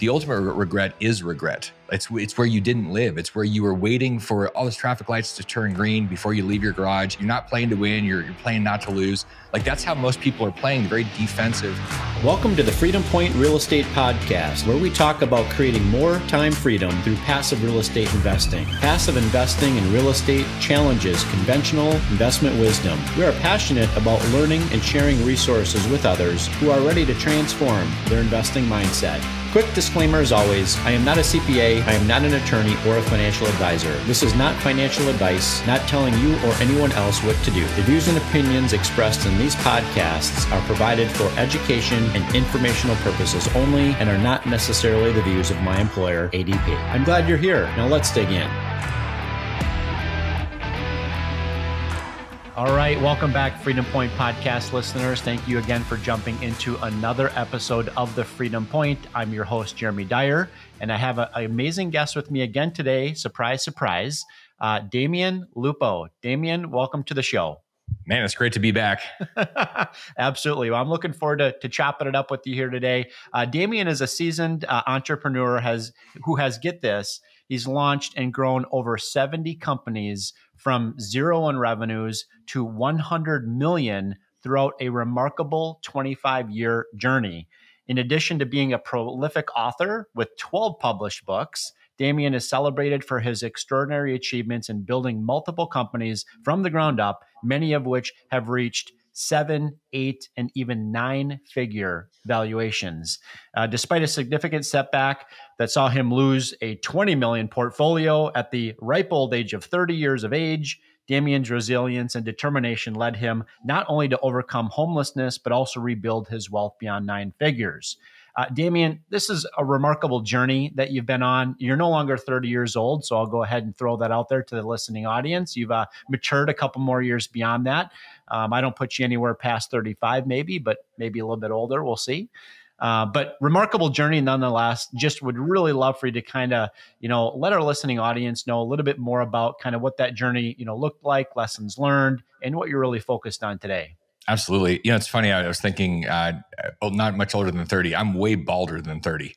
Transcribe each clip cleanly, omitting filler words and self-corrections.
the ultimate regret is regret. It's where you didn't live. It's where you were waiting for all those traffic lights to turn green before you leave your garage. You're not playing to win. You're playing not to lose. Like, that's how most people are playing, very defensive. Welcome to the Freedom Point Real Estate Podcast, where we talk about creating more time freedom through passive real estate investing. Passive investing in real estate challenges conventional investment wisdom. We are passionate about learning and sharing resources with others who are ready to transform their investing mindset. Quick disclaimer as always, I am not a CPA, I am not an attorney or a financial advisor. This is not financial advice, not telling you or anyone else what to do. The views and opinions expressed in these podcasts are provided for education and informational purposes only and are not necessarily the views of my employer, ADP. I'm glad you're here. Now let's dig in. All right, welcome back, Freedom Point Podcast listeners. Thank you again for jumping into another episode of the Freedom Point. I'm your host, Jeremy Dyer, and I have an amazing guest with me again today. Surprise, surprise, Damion Lupo. Damion, welcome to the show. Man, it's great to be back. Absolutely. Well, I'm looking forward to chopping it up with you here today. Damion is a seasoned entrepreneur who has, get this, he's launched and grown over 70 companies from zero in revenues to 100 million throughout a remarkable 25-year journey. In addition to being a prolific author with 12 published books, Damion is celebrated for his extraordinary achievements in building multiple companies from the ground up, many of which have reached 7, 8, and even 9-figure valuations. Despite a significant setback that saw him lose a 20 million portfolio at the ripe old age of 30 years of age, Damion's resilience and determination led him not only to overcome homelessness, but also rebuild his wealth beyond 9 figures. Damion, this is a remarkable journey that you've been on. You're no longer 30 years old, so I'll go ahead and throw that out there to the listening audience. You've matured a couple more years beyond that. I don't put you anywhere past 35 maybe, but maybe a little bit older. We'll see. But remarkable journey nonetheless. Just would really love for you to kind of, let our listening audience know a little bit more about kind of what that journey, looked like, lessons learned, and what you're really focused on today. Absolutely. It's funny. I was thinking, not much older than 30. I'm way balder than 30.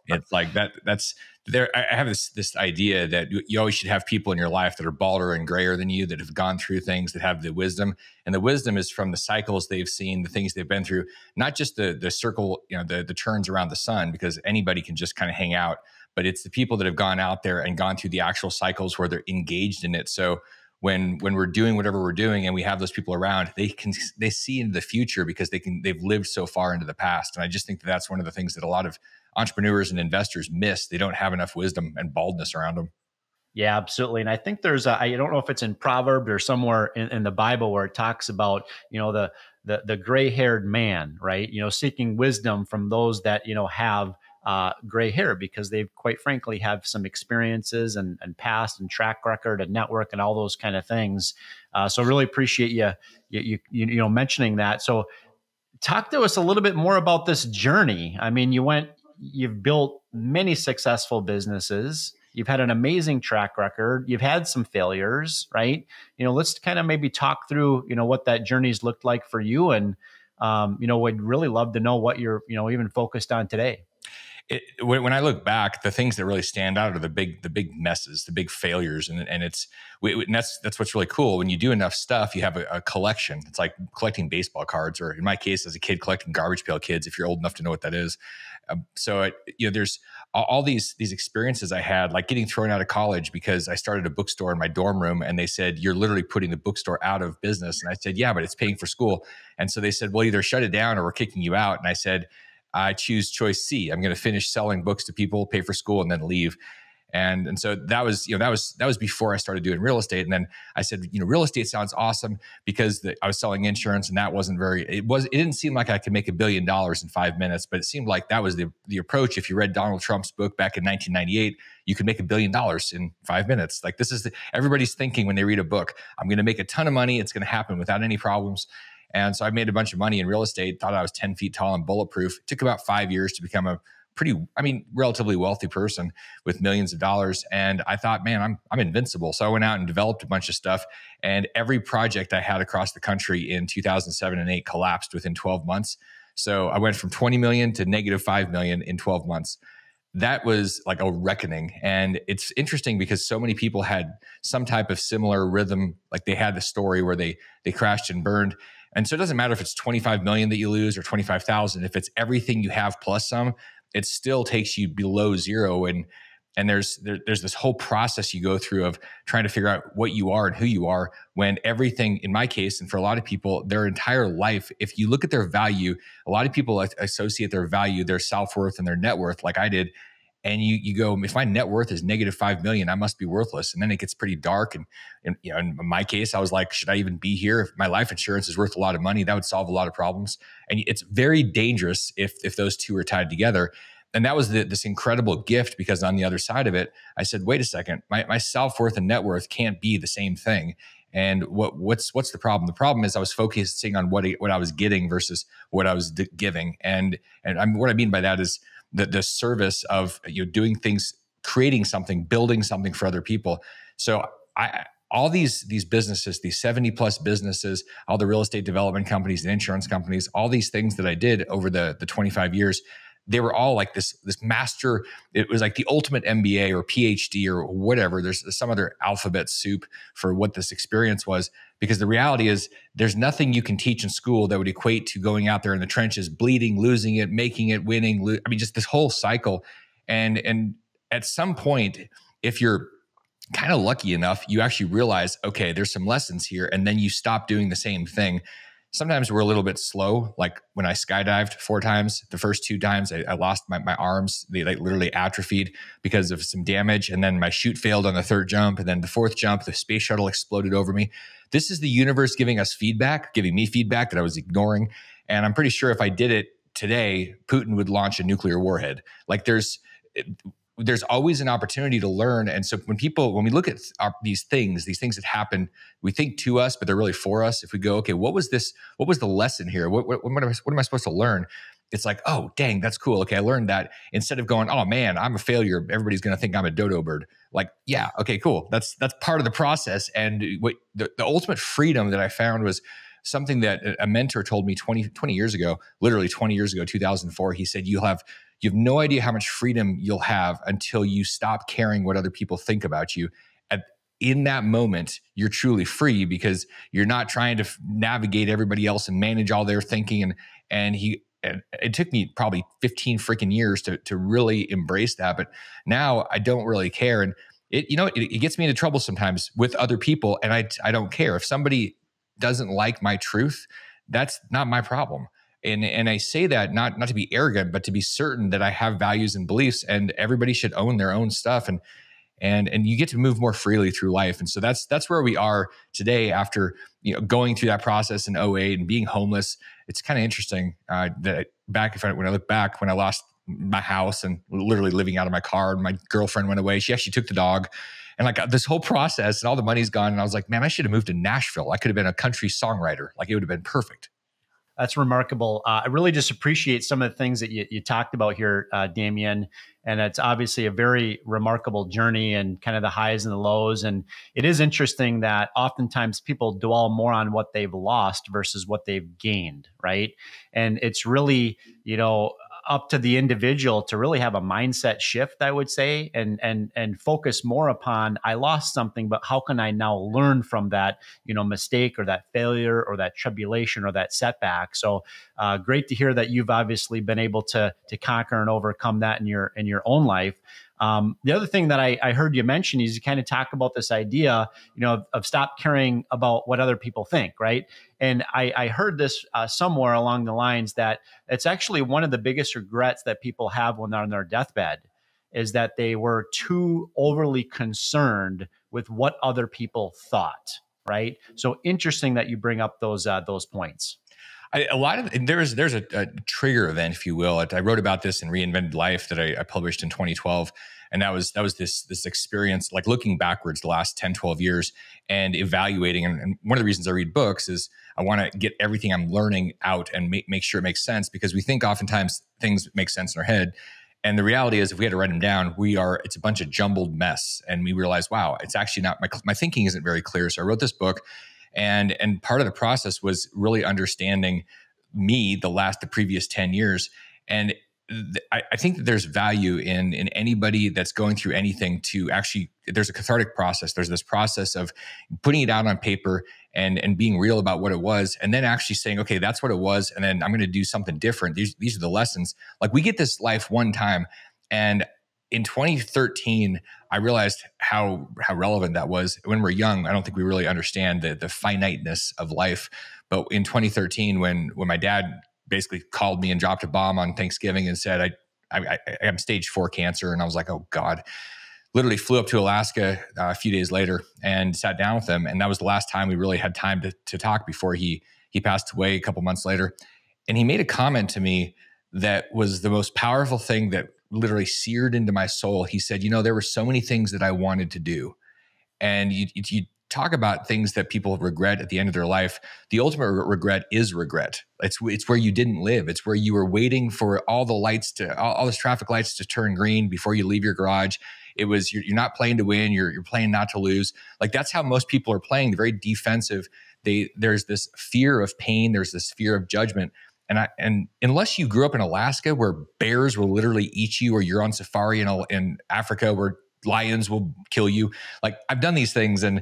It's like that's there. I have this idea that you always should have people in your life that are balder and grayer than you, that have gone through things, that have the wisdom. And the wisdom is from the cycles they've seen, the things they've been through, not just the circle, the turns around the sun, because anybody can just kind of hang out. But it's the people that have gone out there and gone through the actual cycles where they're engaged in it. So when we're doing whatever we're doing and we have those people around, they see into the future because they've lived so far into the past. And I just think that's one of the things that a lot of entrepreneurs and investors miss. They don't have enough wisdom and baldness around them. Yeah, absolutely. And I think there's I don't know if it's in Proverbs or somewhere in the Bible where it talks about, the gray-haired man, right? Seeking wisdom from those that, have gray hair, because they've quite frankly have some experiences and past and track record and network and all those kind of things. So really appreciate you mentioning that. So talk to us a little bit more about this journey. I mean, you've built many successful businesses. You've had an amazing track record. You've had some failures, right? Let's kind of maybe talk through, what that journey's looked like for you. And, would really love to know what you're, even focused on today. When I look back, the things that really stand out are the big messes, the big failures, and that's what's really cool. When you do enough stuff, you have a collection. It's like collecting baseball cards, or in my case, as a kid, collecting garbage pail kids. If you're old enough to know what that is, there's all these experiences I had, like getting thrown out of college because I started a bookstore in my dorm room, and they said, "You're literally putting the bookstore out of business." And I said, "Yeah, but it's paying for school." And so they said, "Well, either shut it down or we're kicking you out." And I said, I choose choice C. I'm going to finish selling books to people, pay for school, and then leave. And so that was before I started doing real estate. And then I said, real estate sounds awesome, because I was selling insurance, and that it didn't seem like I could make $1 billion in 5 minutes, but it seemed like that was the approach. If you read Donald Trump's book back in 1998, you could make $1 billion in 5 minutes. Like, this is everybody's thinking when they read a book. I'm going to make a ton of money. It's going to happen without any problems. And so I made a bunch of money in real estate, thought I was 10 feet tall and bulletproof. It took about 5 years to become a relatively wealthy person with millions of dollars. And I thought, man, I'm invincible. So I went out and developed a bunch of stuff. And every project I had across the country in 2007 and 8 collapsed within 12 months. So I went from 20 million to negative 5 million in 12 months. that was like a reckoning. And it's interesting because so many people had some type of similar rhythm. Like they had the story where they crashed and burned. And so it doesn't matter if it's 25 million that you lose or 25,000. If it's everything you have plus some, it still takes you below zero. And there's this whole process you go through of trying to figure out what you are and who you are, when everything, in my case, and for a lot of people, their entire life, if you look at their value, a lot of people associate their value, their self-worth, and their net worth, like I did. And you go, if my net worth is negative 5 million, I must be worthless. And then it gets pretty dark. And you know, in my case, I was like, should I even be here? If my life insurance is worth a lot of money, that would solve a lot of problems. And it's very dangerous if those two are tied together. And that was this incredible gift, because on the other side of it, I said, wait a second, my self-worth and net worth can't be the same thing. And what's the problem? The problem is I was focusing on what I was getting versus what I was giving. And what I mean by that is the service of, you know, doing things, creating something, building something for other people. So all these businesses, these 70 plus businesses, all the real estate development companies and insurance companies, all these things that I did over the 25 years, they were all like this master. It was like the ultimate MBA or PhD or whatever. There's some other alphabet soup for what this experience was, because the reality is there's nothing you can teach in school that would equate to going out there in the trenches, bleeding, losing it, making it, winning. I mean, just this whole cycle. And at some point, if you're kind of lucky enough, you actually realize, okay, there's some lessons here. And then you stop doing the same thing. Sometimes we're a little bit slow. Like when I skydived 4 times, the first 2 times I lost my arms. They like literally atrophied because of some damage. And then my chute failed on the 3rd jump. And then the 4th jump, the space shuttle exploded over me. This is the universe giving us feedback, giving me feedback that I was ignoring. And I'm pretty sure if I did it today, Putin would launch a nuclear warhead. Like there's always an opportunity to learn. And so when we look at these things that happen, we think to us, but they're really for us. If we go, okay, what was the lesson here? What am I supposed to learn? It's like, oh, dang, that's cool. Okay, I learned that. Instead of going, oh man, I'm a failure, everybody's going to think I'm a dodo bird. Like, yeah, okay, cool. That's part of the process. And what the ultimate freedom that I found was something that a mentor told me 20 years ago, literally 20 years ago, 2004. He said, you have no idea how much freedom you'll have until you stop caring what other people think about you. In that moment, you're truly free, because you're not trying to navigate everybody else and manage all their thinking. And it took me probably 15 freaking years to really embrace that. But now I don't really care. And it gets me into trouble sometimes with other people. And I don't care. If somebody doesn't like my truth, that's not my problem. And I say that not to be arrogant, but to be certain that I have values and beliefs, and everybody should own their own stuff. And you get to move more freely through life. And so that's where we are today after, going through that process in '08 and being homeless. It's kind of interesting that when I look back, when I lost my house and literally living out of my car, and my girlfriend went away. She actually took the dog. And like this whole process and all the money's gone. And I was like, man, I should have moved to Nashville. I could have been a country songwriter. Like it would have been perfect. That's remarkable. I really just appreciate some of the things that you talked about here, Damion. And it's obviously a very remarkable journey, and kind of the highs and the lows. And it is interesting that oftentimes people dwell more on what they've lost versus what they've gained, right? And it's really, up to the individual to really have a mindset shift, I would say, and focus more upon, I lost something, but how can I now learn from that, mistake or that failure or that tribulation or that setback? So great to hear that you've obviously been able to conquer and overcome that in your own life. The other thing that I heard you mention is you kind of talk about this idea, of stop caring about what other people think, right? And I heard this somewhere along the lines that it's actually one of the biggest regrets that people have when they're on their deathbed, is that they were too overly concerned with what other people thought, right? So interesting that you bring up those points. There's a trigger event, if you will. I wrote about this in Reinvented Life that I published in 2012. And that was this experience, like looking backwards the last 10, 12 years and evaluating. And one of the reasons I read books is I want to get everything I'm learning out and make sure it makes sense, because we think oftentimes things make sense in our head. And the reality is, if we had to write them down, it's a bunch of jumbled mess. And we realize, wow, it's actually not, my thinking isn't very clear. So I wrote this book. And part of the process was really understanding me the previous 10 years. And I think that there's value in anybody that's going through anything to actually, there's a cathartic process. There's this process of putting it out on paper and being real about what it was, and then actually saying, okay, that's what it was, and then I'm going to do something different. These are the lessons. Like, we get this life one time, and in 2013, I realized how relevant that was. When we're young, I don't think we really understand the finiteness of life. But in 2013, when my dad basically called me and dropped a bomb on Thanksgiving and said, I'm stage 4 cancer. And I was like, oh God. Literally flew up to Alaska a few days later and sat down with him. And that was the last time we really had time to talk before he passed away a couple months later. And he made a comment to me that was the most powerful thing that literally seared into my soul. He said, there were so many things that I wanted to do. And you talk about things that people regret at the end of their life. The ultimate regret is regret. It's where you didn't live. It's where you were waiting for all the lights all those traffic lights to turn green before you leave your garage. It was, you're not playing to win. You're playing not to lose. Like, that's how most people are playing. They're very defensive. There's this fear of pain. There's this fear of judgment. And unless you grew up in Alaska where bears will literally eat you, or you're on safari in Africa where lions will kill you. Like, I've done these things, and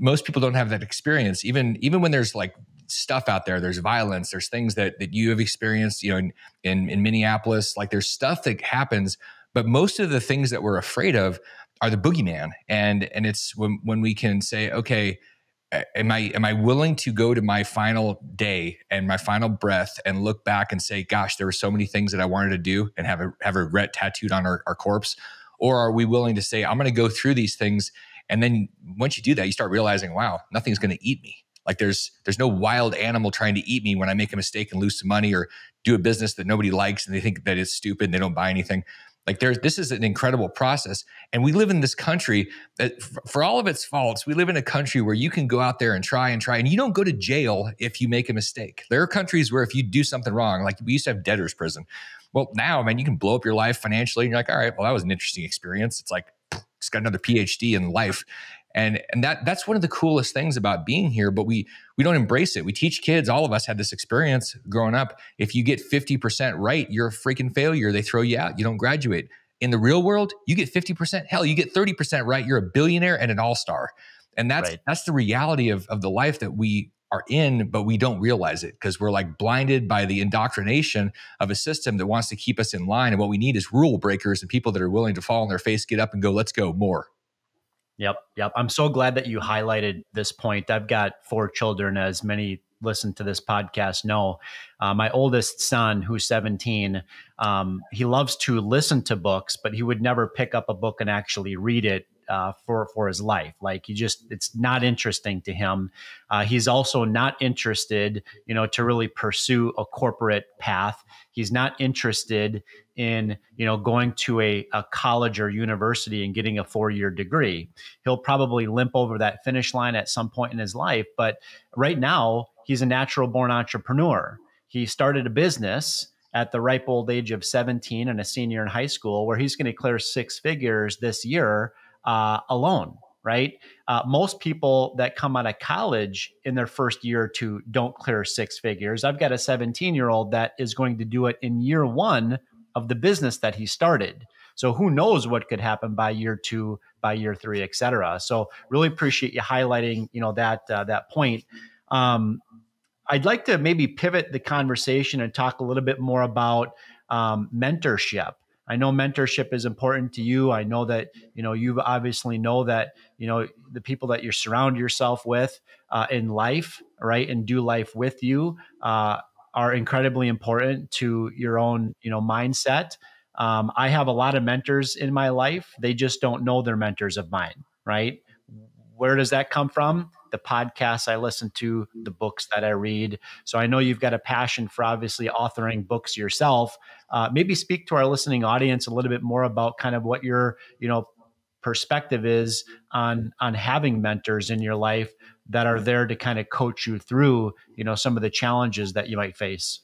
most people don't have that experience. Even when there's like stuff out there, there's violence, there's things that you have experienced, in Minneapolis, like there's stuff that happens, but most of the things that we're afraid of are the boogeyman. And it's when we can say, okay, am I willing to go to my final day and my final breath and look back and say, gosh, there were so many things that I wanted to do, and have a regret tattooed on our corpse? Or are we willing to say, I'm going to go through these things, and then once you do that, you start realizing, wow, nothing's going to eat me. Like, there's no wild animal trying to eat me when I make a mistake and lose some money, or do a business that nobody likes and they think that it's stupid and they don't buy anything. Like, this is an incredible process. And we live in this country that, for all of its faults, we live in a country where you can go out there and try, and you don't go to jail if you make a mistake. There are countries where if you do something wrong, like we used to have debtor's prison. Well, now, man, you can blow up your life financially, and you're like, all right, well, that was an interesting experience. It's like, it's got another PhD in life. And that's one of the coolest things about being here, but we don't embrace it. We teach kids, all of us had this experience growing up. If you get 50% right, you're a freaking failure. They throw you out. You don't graduate. In the real world, you get 50%. Hell, you get 30% right. You're a billionaire and an all-star. And that's the reality of the life that we are in, but we don't realize it because we're like blinded by the indoctrination of a system that wants to keep us in line. And what we need is rule breakers and people that are willing to fall on their face, get up and go, let's go more. Yep. I'm so glad that you highlighted this point. I've got 4 children, as many listen to this podcast know. My oldest son, who's 17, he loves to listen to books, but he would never pick up a book and actually read it for his life. Like, it's not interesting to him. He's also not interested, to really pursue a corporate path. He's not interested in, going to a college or university and getting a 4-year degree. He'll probably limp over that finish line at some point in his life. But right now, he's a natural born entrepreneur. He started a business at the ripe old age of 17 and a senior in high school, where he's going to clear 6 figures this year alone, right? Most people that come out of college in their first year or two don't clear 6 figures. I've got a 17-year-old that is going to do it in year 1 of the business that he started. So who knows what could happen by year 2, by year 3, et cetera. So really appreciate you highlighting, that point. I'd like to maybe pivot the conversation and talk a little bit more about mentorship. I know mentorship is important to you. I know that, you obviously know that, the people that you surround yourself with in life, right, and do life with you are incredibly important to your own, mindset. I have a lot of mentors in my life. They just don't know they're mentors of mine, right? Where does that come from? The podcasts I listen to, the books that I read. So I know you've got a passion for obviously authoring books yourself. Maybe speak to our listening audience a little bit more about kind of what your, perspective is on having mentors in your life that are there to kind of coach you through, some of the challenges that you might face.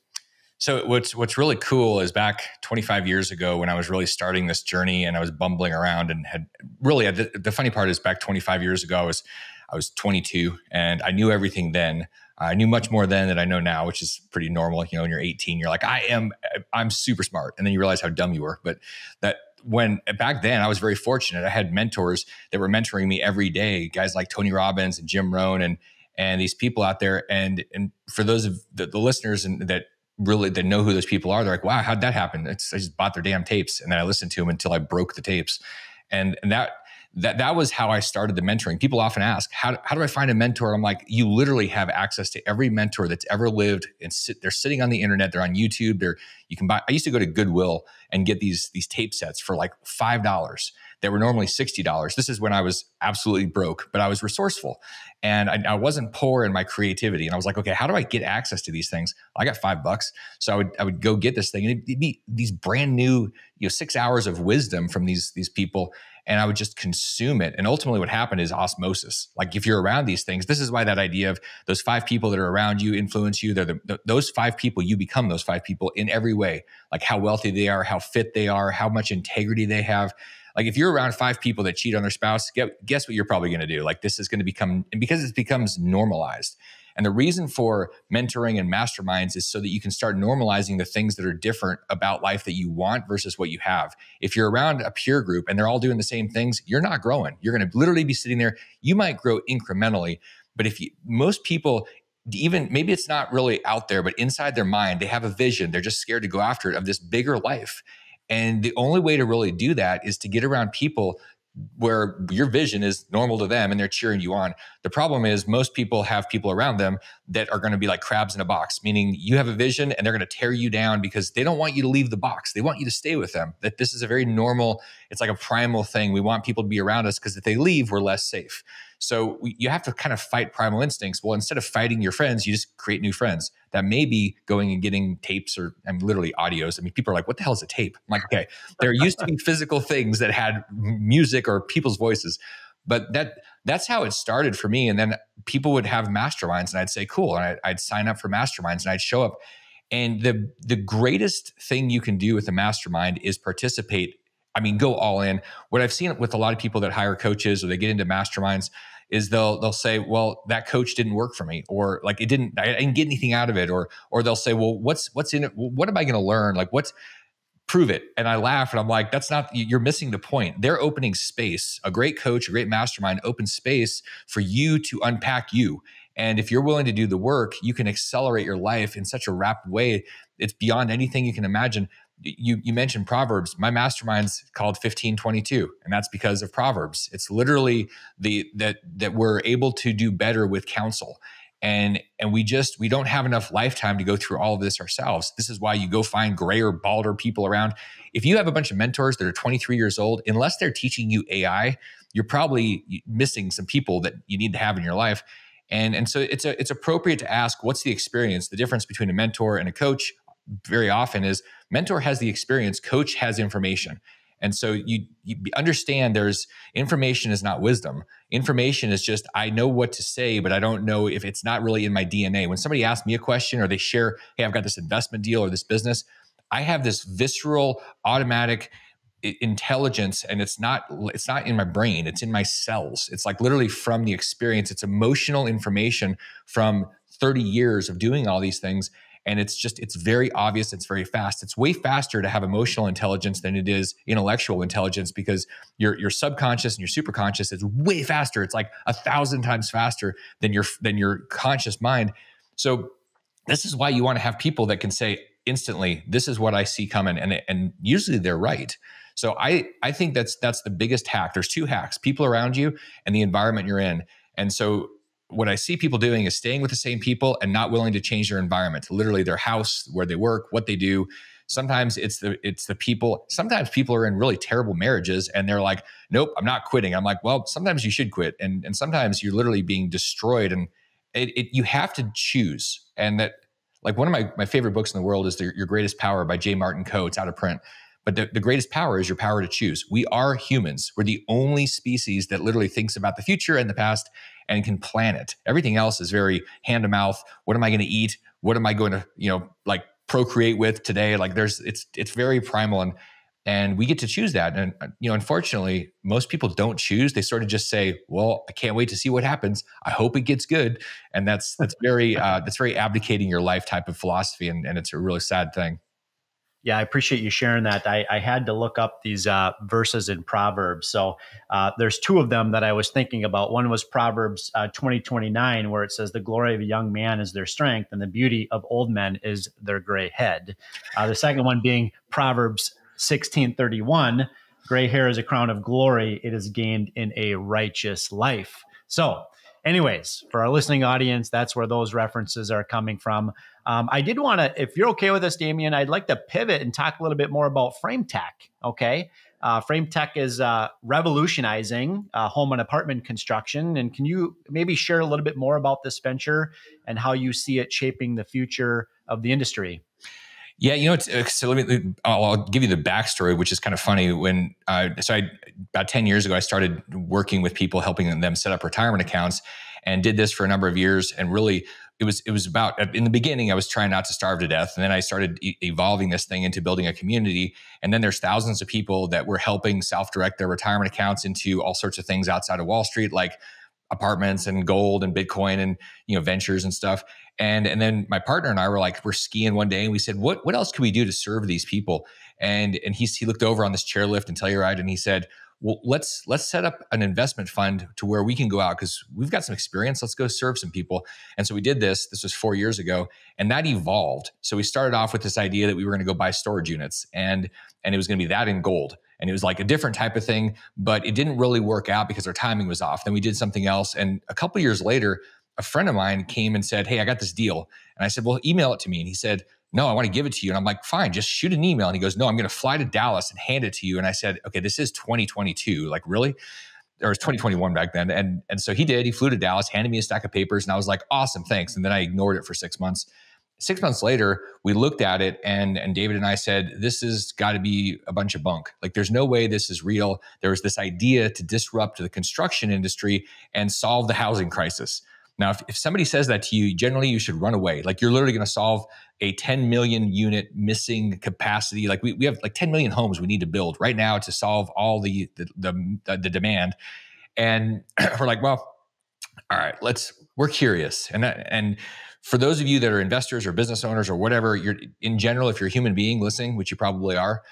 So what's really cool is back 25 years ago when I was really starting this journey and I was bumbling around and had really, the funny part is back 25 years ago, I was 22 and I knew everything then. I knew much more then than I know now, which is pretty normal. You know, when you're 18, you're like, I'm super smart. And then you realize how dumb you were. But when back then I was very fortunate. I had mentors that were mentoring me every day, guys like Tony Robbins and Jim Rohn and these people out there. And for those of the listeners that know who those people are, they're like, wow, how'd that happen? I just bought their damn tapes and then I listened to them until I broke the tapes. And that was how I started the mentoring. People often ask, how do I find a mentor? I'm like, you literally have access to every mentor that's ever lived, and they're sitting on the internet. They're on YouTube. You can buy. I used to go to Goodwill and get these tape sets for like $5 that were normally $60. This is when I was absolutely broke, but I was resourceful and I wasn't poor in my creativity. And I was like, okay, how do I get access to these things? I got $5. So I would go get this thing, and it'd be these brand new, 6 hours of wisdom from these people. And I would just consume it. And ultimately what happened is osmosis. Like if you're around these things, this is why that idea of those 5 people that are around you influence you. They're those 5 people, you become those 5 people in every way, like how wealthy they are, how fit they are, how much integrity they have. Like if you're around 5 people that cheat on their spouse, guess what you're probably going to do? Like this is going to become, and because it becomes normalized. And the reason for mentoring and masterminds is so that you can start normalizing the things that are different about life that you want versus what you have. If you're around a peer group and they're all doing the same things, you're not growing. You're going to literally be sitting there. You might grow incrementally, but most people, even maybe it's not really out there, but inside their mind, they have a vision. They're just scared to go after it, of this bigger life. And the only way to really do that is to get around people where your vision is normal to them and they're cheering you on. The problem is most people have people around them that are going to be like crabs in a box, meaning you have a vision and they're going to tear you down because they don't want you to leave the box. They want you to stay with them. That this is a very normal, it's like a primal thing. We want people to be around us because if they leave, we're less safe. So you have to kind of fight primal instincts. Well, instead of fighting your friends, you just create new friends. That may be going and getting tapes or literally audios. I mean, people are like, what the hell is a tape? I'm like, okay, there used to be physical things that had music or people's voices. But that's how it started for me. And then people would have masterminds and I'd say, cool. And I'd sign up for masterminds and I'd show up. And the greatest thing you can do with a mastermind is participate. I mean, go all in. What I've seen with a lot of people that hire coaches or they get into masterminds is they'll say, well, that coach didn't work for me, or like I didn't get anything out of it. Or they'll say, well, what's in it? What am I going to learn? Like prove it. And I laugh and I'm like, you're missing the point. They're opening space. A great coach, a great mastermind opens space for you to unpack you. And if you're willing to do the work, you can accelerate your life in such a rapid way. It's beyond anything you can imagine. You mentioned Proverbs. My mastermind's called 1522, and that's because of Proverbs. It's literally that we're able to do better with counsel. And we don't have enough lifetime to go through all of this ourselves. This is why you go find grayer, balder people around. If you have a bunch of mentors that are 23 years old, unless they're teaching you AI, you're probably missing some people that you need to have in your life. And so it's appropriate to ask, what's the experience? The difference between a mentor and a coach very often is mentor has the experience, coach has information. And so you understand there's information is not wisdom. Information is just, I know what to say, but I don't know if it's not really in my DNA. When somebody asks me a question or they share, hey, I've got this investment deal or this business, I have this visceral, automatic intelligence, and it's not in my brain, it's in my cells. It's like literally from the experience. It's emotional information from 30 years of doing all these things. And it's very obvious. It's very fast. It's way faster to have emotional intelligence than it is intellectual intelligence, because your subconscious and your superconscious is way faster. It's like 1,000 times faster than your conscious mind. So this is why you want to have people that can say instantly, this is what I see coming. And usually they're right. So I think that's the biggest hack. There's 2 hacks: people around you and the environment you're in. And so what I see people doing is staying with the same people and not willing to change their environment, literally their house, where they work, what they do. Sometimes it's the people. Sometimes people are in really terrible marriages and they're like, nope, I'm not quitting. I'm like, well, sometimes you should quit. And sometimes you're literally being destroyed, and you have to choose. And that, like, one of my favorite books in the world is Your Greatest Power by J. Martin Coe. It's out of print. But the greatest power is your power to choose. We are humans. We're the only species that literally thinks about the future and the past and can plan it. Everything else is very hand to mouth. What am I going to eat? What am I going to, like procreate with today? Like it's very primal. And we get to choose that. And, unfortunately, most people don't choose. They sort of just say, well, I can't wait to see what happens. I hope it gets good. And that's very abdicating your life type of philosophy. And it's a really sad thing. Yeah, I appreciate you sharing that. I had to look up these verses in Proverbs. So there's two of them that I was thinking about. One was Proverbs 20:29, where it says, the glory of a young man is their strength, and the beauty of old men is their gray head. The second one being Proverbs 16:31, gray hair is a crown of glory. It is gained in a righteous life. So anyways, for our listening audience, that's where those references are coming from. I did want to, if you're okay with this, Damion, I'd like to pivot and talk a little bit more about FrameTec. Okay. FrameTec is revolutionizing home and apartment construction. And can you maybe share a little bit more about this venture and how you see it shaping the future of the industry? Yeah, so I'll give you the backstory, which is kind of funny. When about 10 years ago, I started working with people, helping them set up retirement accounts, and did this for a number of years. And really, it was about, in the beginning, I was trying not to starve to death. And then I started evolving this thing into building a community. And then there's thousands of people that were helping self-direct their retirement accounts into all sorts of things outside of Wall Street, like apartments and gold and Bitcoin and, ventures and stuff. And then my partner and I we're skiing one day, and we said, what else can we do to serve these people? And he looked over on this chairlift and Telluride, and he said, well, let's set up an investment fund to where we can go out, because we've got some experience. Let's go serve some people. And so we did this. This was 4 years ago, and that evolved. So we started off with this idea that we were going to go buy storage units, and it was going to be that in gold. And it was like a different type of thing, but it didn't really work out because our timing was off. Then we did something else. And a couple of years later, a friend of mine came and said, hey, I got this deal. And I said, well, email it to me. And he said, no, I want to give it to you. And I'm like, fine, just shoot an email. And he goes, no, I'm going to fly to Dallas and hand it to you. And I said, okay, this is 2022. Like, really? Or it was 2021 back then. And so he did. He flew to Dallas, handed me a stack of papers. And I was like, awesome, thanks. And then I ignored it for 6 months. 6 months later, we looked at it, and David and I said, this has got to be a bunch of bunk. Like, there's no way this is real. There was this idea to disrupt the construction industry and solve the housing crisis. Now, if somebody says that to you, generally you should run away. Like, you're literally going to solve a 10 million unit missing capacity. Like, we have like 10 million homes we need to build right now to solve all the demand. And we're like, well, all right, we're curious. And for those of you that are investors or business owners or whatever, you're in general, if you're a human being listening, which you probably are,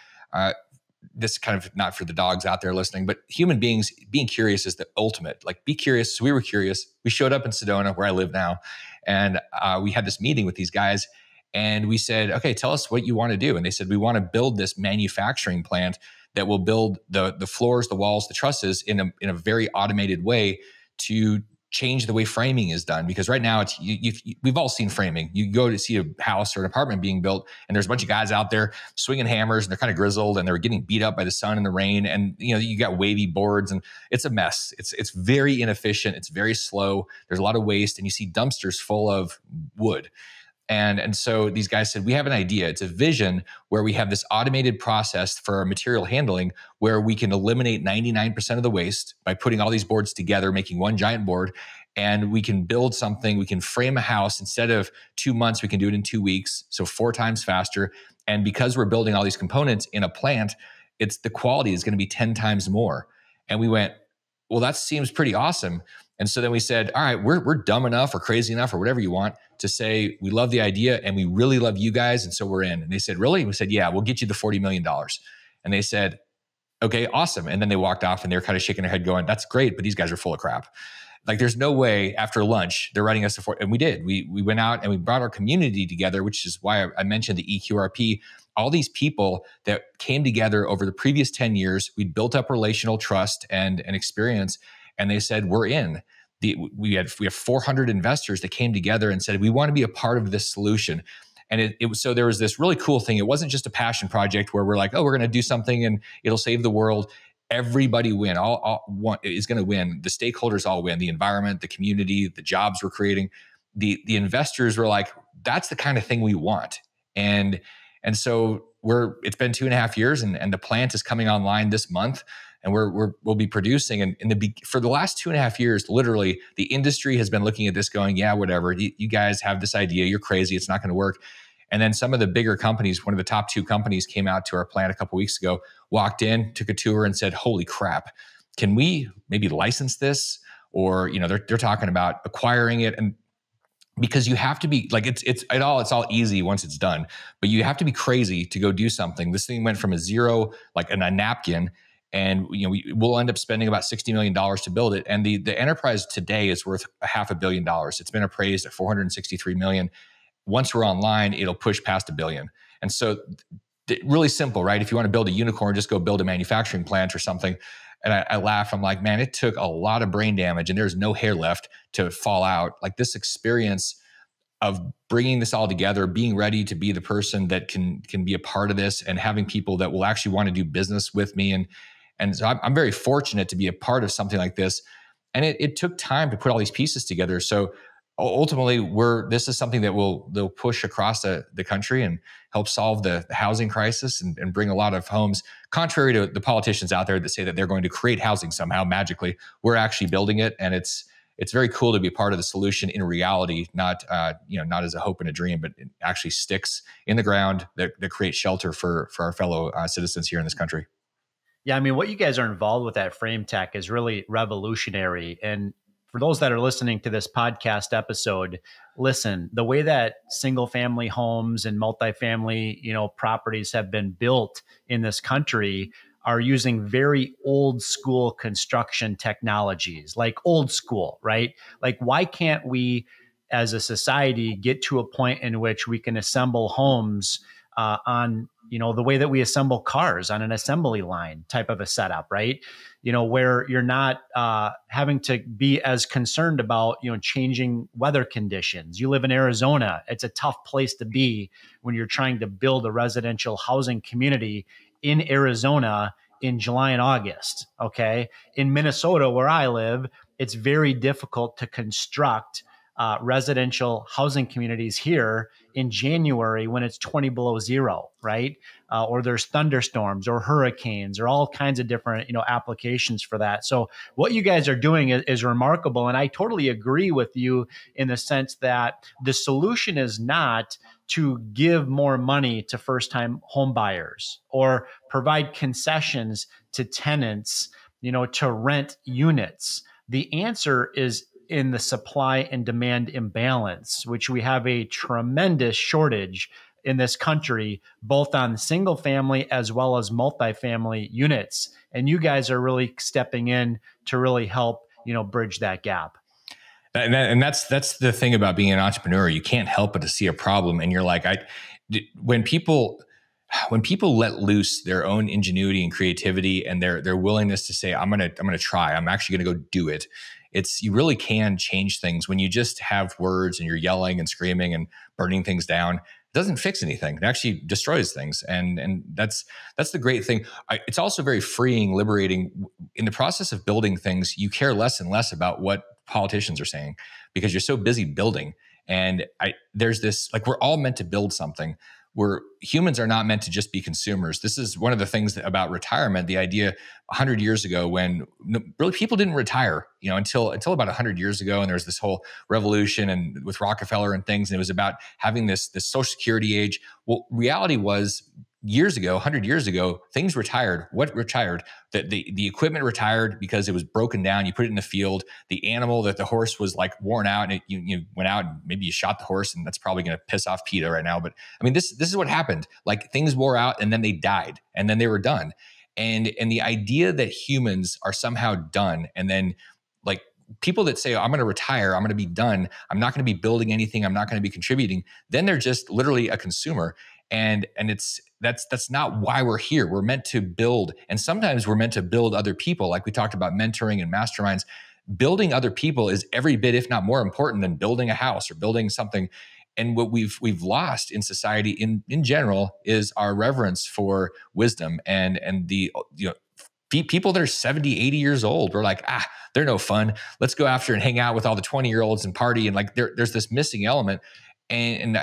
this is kind of not for the dogs out there listening, but human beings being curious is the ultimate. Like, be curious. So we were curious. We showed up in Sedona, where I live now, and we had this meeting with these guys, and we said, okay, tell us what you want to do. And they said, we want to build this manufacturing plant that will build the floors, the walls, the trusses in a very automated way to change the way framing is done. Because right now, we've all seen framing. You go to see a house or an apartment being built, and there's a bunch of guys out there swinging hammers, and they're kind of grizzled, and they're getting beat up by the sun and the rain. And you got wavy boards, and it's a mess. It's very inefficient. It's very slow. There's a lot of waste, and you see dumpsters full of wood. And so these guys said, we have an idea. It's a vision where we have this automated process for material handling where we can eliminate 99% of the waste by putting all these boards together, making one giant board. And we can build something. We can frame a house. Instead of 2 months, we can do it in 2 weeks. So 4 times faster. And because we're building all these components in a plant, the quality is going to be 10 times more. And we went, well, that seems pretty awesome. And so then we said, all right, we're dumb enough or crazy enough or whatever you want to say, we love the idea and we really love you guys. And so we're in. And they said, really? And we said, yeah, we'll get you the $40 million. And they said, okay, awesome. And then they walked off, and they were kind of shaking their head going, that's great, but these guys are full of crap. Like, there's no way after lunch they're writing us a and we did. We went out and we brought our community together, which is why I mentioned the eQRP. All these people that came together over the previous 10 years, we built up relational trust and experience. And they said, we're in. We have 400 investors that came together and said, we want to be a part of this solution. And it was, so there was this really cool thing. It wasn't just a passion project where we're like, oh, we're going to do something and it'll save the world. Everybody win. All is going to win. The stakeholders all win. The environment, the community, the jobs we're creating. The investors were like, that's the kind of thing we want. And so it's been 2.5 years, and the plant is coming online this month. And we'll be producing. And for the last 2.5 years, literally, the industry has been looking at this going, yeah, whatever. You guys have this idea. You're crazy. It's not going to work. And then some of the bigger companies, one of the top 2 companies came out to our plant a couple of weeks ago, walked in, took a tour and said, holy crap, can we maybe license this? Or, they're talking about acquiring it. And because you have to be like, it's all easy once it's done, but you have to be crazy to go do something. This thing went from a zero, like a napkin, and we'll end up spending about $60 million to build it. And the enterprise today is worth $500 million. It's been appraised at $463 million. Once we're online, it'll push past $1 billion. And so really simple, right? If you want to build a unicorn, just go build a manufacturing plant or something. And I laugh. I'm like, man, it took a lot of brain damage and there's no hair left to fall out. Like this experience of bringing this all together, being ready to be the person that can be a part of this, and having people that will actually want to do business with me. And so I'm very fortunate to be a part of something like this. And it took time to put all these pieces together. So ultimately, this is something that they'll push across the country and help solve the housing crisis and bring a lot of homes. Contrary to the politicians out there that say that they're going to create housing somehow magically, we're actually building it, and it's very cool to be part of the solution in reality, not as a hope and a dream, but it actually sticks in the ground that creates shelter for our fellow citizens here in this country. Yeah, I mean, what you guys are involved with at FrameTec is really revolutionary. And for those that are listening to this podcast episode, listen, the way that single family homes and multifamily, properties have been built in this country are using very old school construction technologies, like old school, right? Like, why can't we as a society get to a point in which we can assemble homes on the way that we assemble cars on an assembly line type of a setup, right? Where you're not having to be as concerned about, changing weather conditions. You live in Arizona. It's a tough place to be when you're trying to build a residential housing community in Arizona in July and August. Okay. In Minnesota, where I live, it's very difficult to construct residential housing communities here in January when it's 20 below zero, right? Or there's thunderstorms or hurricanes or all kinds of different, applications for that. So what you guys are doing is remarkable. And I totally agree with you in the sense that the solution is not to give more money to first-time home buyers or provide concessions to tenants, to rent units. The answer is in the supply and demand imbalance, which we have a tremendous shortage in this country, both on single family as well as multifamily units. And you guys are really stepping in to really help, bridge that gap. And that's the thing about being an entrepreneur. You can't help but to see a problem. And you're like, when people let loose their own ingenuity and creativity and their willingness to say, I'm gonna try, I'm actually gonna go do it. You really can change things. When you just have words and you're yelling and screaming and burning things down, it doesn't fix anything. It actually destroys things. And that's the great thing. It's also very freeing, liberating. In the process of building things, you care less and less about what politicians are saying because you're so busy building. And there's this, like, we're all meant to build something. Humans are not meant to just be consumers. This is one of the things about retirement, the idea 100 years ago when really people didn't retire, until about 100 years ago. And there was this whole revolution and with Rockefeller and things. And it was about having this social security age. Well, reality was 100 years ago, things retired. What retired? The equipment retired because it was broken down. You put it in the field. The animal, that the horse was like worn out, and you went out and maybe you shot the horse, and that's probably going to piss off PETA right now. But I mean, this is what happened. Like, things wore out and then they died and then they were done. And the idea that humans are somehow done, and then like people that say, oh, I'm going to retire, I'm going to be done, I'm not going to be building anything, I'm not going to be contributing, then they're just literally a consumer. And that's not why we're here. We're meant to build. And sometimes we're meant to build other people. Like we talked about mentoring and masterminds. Building other people is every bit, if not more important than building a house or building something. And what we've lost in society in general is our reverence for wisdom and the, people that are 70, 80 years old. We're like, they're no fun. Let's go after and hang out with all the 20-year-olds and party. And like, there's this missing element. And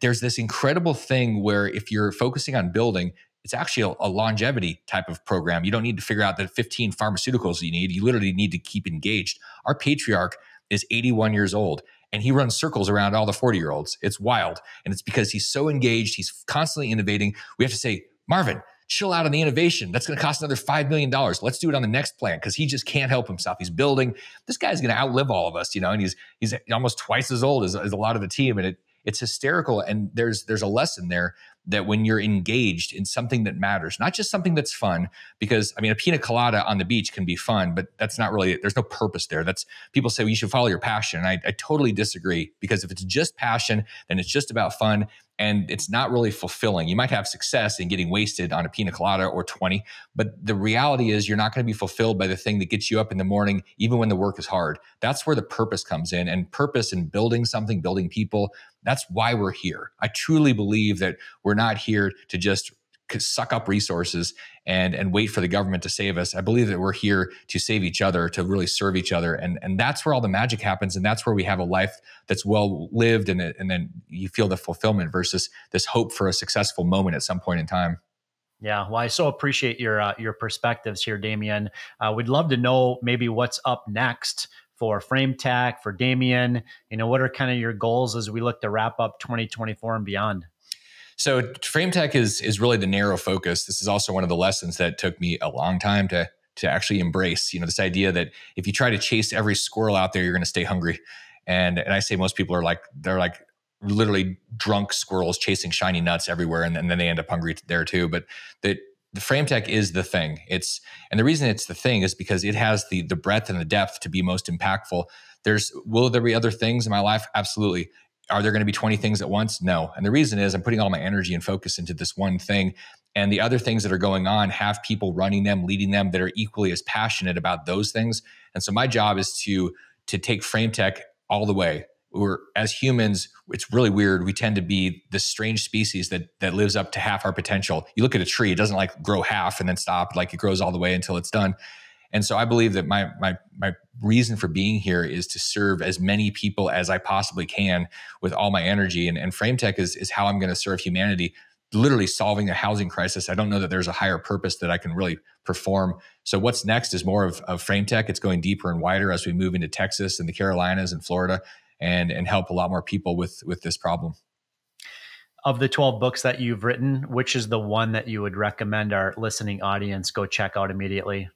there's this incredible thing where if you're focusing on building, it's actually a longevity type of program. You don't need to figure out the 15 pharmaceuticals you need. You literally need to keep engaged. Our patriarch is 81 years old. and he runs circles around all the 40-year-olds. It's wild. And it's because he's so engaged. He's constantly innovating. We have to say, Marvin, chill out on the innovation. That's going to cost another $5 million. Let's do it on the next plan, because he just can't help himself. He's building. This guy's going to outlive all of us, and he's almost twice as old as a lot of the team. And it's hysterical. And there's a lesson there that when you're engaged in something that matters, not just something that's fun, because a pina colada on the beach can be fun, but that's not really, there's no purpose there. People say, well, you should follow your passion. And I totally disagree, because if it's just passion, then it's just about fun and it's not really fulfilling. You might have success in getting wasted on a pina colada or 20, but the reality is you're not going to be fulfilled by the thing that gets you up in the morning, even when the work is hard. That's where the purpose comes in, and purpose in building something, building people. That's why we're here. I truly believe that we're not here to just suck up resources and wait for the government to save us. I believe that we're here to save each other, to really serve each other. And that's where all the magic happens. And that's where we have a life that's well lived. And then you feel the fulfillment versus this hope for a successful moment at some point in time. Yeah, well, I so appreciate your perspectives here, Damion. We'd love to know maybe what's up next for FrameTec, for Damion. What are kind of your goals as we look to wrap up 2024 and beyond? So FrameTec is really the narrow focus. This is also one of the lessons that took me a long time to actually embrace. This idea that if you try to chase every squirrel out there, you're going to stay hungry. And I say most people are they're literally drunk squirrels chasing shiny nuts everywhere, and then they end up hungry there too. But the FrameTec is the thing. And the reason it's the thing is because it has the breadth and the depth to be most impactful. Will there be other things in my life? Absolutely. Are there going to be 20 things at once? No. And the reason is I'm putting all my energy and focus into this one thing. And the other things that are going on have people running them, leading them, that are equally as passionate about those things. And so my job is to take FrameTec all the way. As humans, it's really weird. We tend to be this strange species that lives up to half our potential. You look at a tree, it doesn't grow half and then stop. It grows all the way until it's done. And so I believe that my reason for being here is to serve as many people as I possibly can with all my energy. And FrameTec is how I'm going to serve humanity, literally solving a housing crisis. I don't know that there's a higher purpose that I can really perform. So what's next is more of FrameTec. It's going deeper and wider as we move into Texas and the Carolinas and Florida and help a lot more people with this problem. Of the 12 books that you've written, which is the one that you would recommend our listening audience go check out immediately?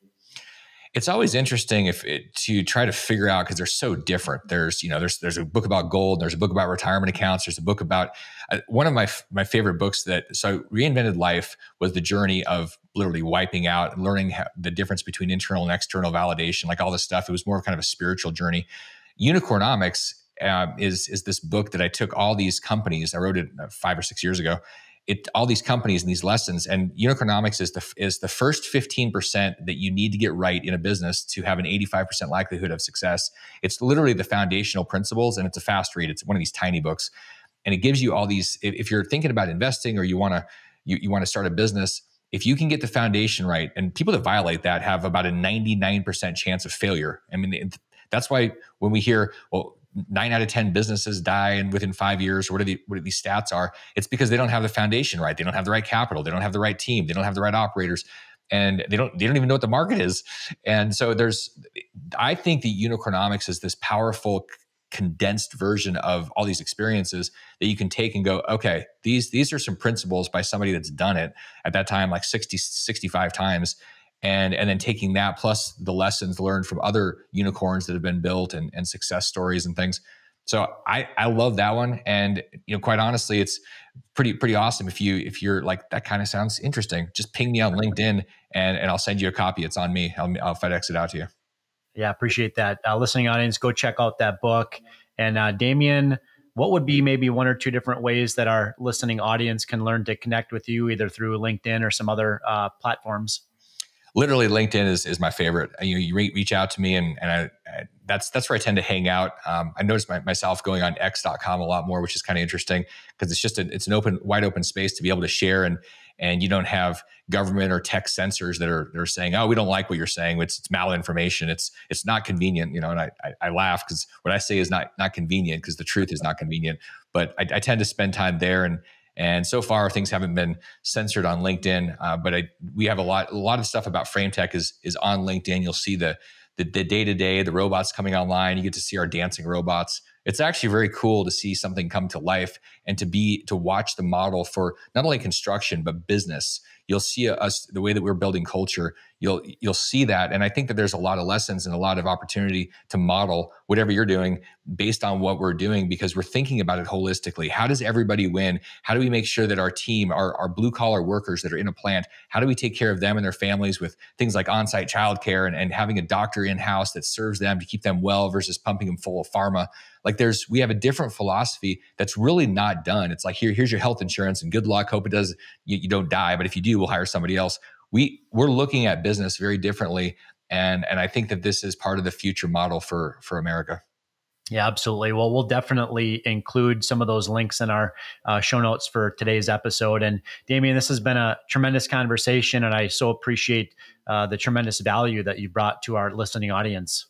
It's always interesting to try to figure out, because they're so different. There's a book about gold. There's a book about retirement accounts. There's a book about one of my favorite books so Reinvented Life was the journey of literally wiping out and learning the difference between internal and external validation, all this stuff. It was more of kind of a spiritual journey. Unicornomics is this book that I took all these companies. I wrote it 5 or 6 years ago. All these companies and these lessons, and unicornomics is the first 15% that you need to get right in a business to have an 85% likelihood of success. It's literally the foundational principles, and it's a fast read. It's one of these tiny books, and it gives you all these. If you're thinking about investing or you want to start a business, if you can get the foundation right, and people that violate that have about a 99% chance of failure. That's why when we hear, well, 9 out of 10 businesses die and within 5 years, or what these stats are, it's because they don't have the foundation right. They don't have the right capital. They don't have the right team. They don't have the right operators, and they don't even know what the market is. And so I think the unicornomics is this powerful, condensed version of all these experiences that you can take and go, okay, these are some principles by somebody that's done it at that time, 60, 65 times. And then taking that plus the lessons learned from other unicorns that have been built and success stories and things. So I love that one. And quite honestly, it's pretty awesome. If you're like, that kind of sounds interesting, just ping me on LinkedIn and I'll send you a copy. It's on me. I'll FedEx it out to you. Yeah, appreciate that. Listening audience, go check out that book. And Damion, what would be maybe 1 or 2 different ways that our listening audience can learn to connect with you, either through LinkedIn or some other platforms? Literally, LinkedIn is my favorite. You reach out to me, and that's where I tend to hang out. I noticed myself going on X.com a lot more, which is kind of interesting because it's an wide open space to be able to share, and you don't have government or tech censors that are saying, oh, we don't like what you're saying. It's malinformation. It's not convenient, And I laugh because what I say is not convenient because the truth is not convenient. But I tend to spend time there, and so far, things haven't been censored on LinkedIn, but we have a lot of stuff about FrameTec is on LinkedIn. You'll see the day-to-day, the robots coming online. You get to see our dancing robots. it's actually very cool to see something come to life and to watch the model for not only construction, but business. You'll see us, the way that we're building culture, you'll see that. And I think that there's a lot of lessons and a lot of opportunity to model whatever you're doing based on what we're doing, because we're thinking about it holistically. How does everybody win? How do we make sure that our team, our blue collar workers that are in a plant, how do we take care of them and their families with things like on-site childcare and having a doctor in-house that serves them to keep them well versus pumping them full of pharma? Like we have a different philosophy that's really not done. It's like, here's your health insurance and good luck. Hope it does, you don't die. But if you do, we'll hire somebody else. We're looking at business very differently. And I think that this is part of the future model for America. Yeah, absolutely. Well, we'll definitely include some of those links in our show notes for today's episode. And Damion, this has been a tremendous conversation, and I so appreciate the tremendous value that you brought to our listening audience.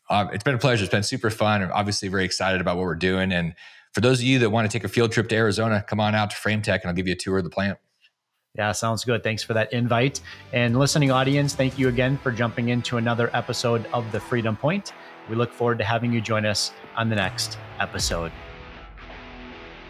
It's been a pleasure. It's been super fun. I'm obviously very excited about what we're doing. And for those of you that want to take a field trip to Arizona, come on out to FrameTec and I'll give you a tour of the plant. Yeah, sounds good. Thanks for that invite. And listening audience, thank you again for jumping into another episode of The Freedom Point. We look forward to having you join us on the next episode.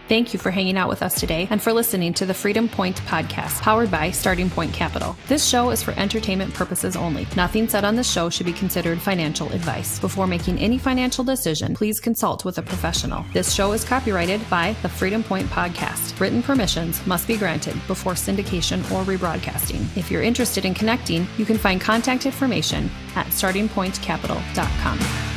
Thank you for hanging out with us today and for listening to the Freedom Point podcast, powered by Starting Point Capital. This show is for entertainment purposes only. Nothing said on this show should be considered financial advice. Before making any financial decision, please consult with a professional. This show is copyrighted by the Freedom Point podcast. Written permissions must be granted before syndication or rebroadcasting. If you're interested in connecting, you can find contact information at startingpointcapital.com.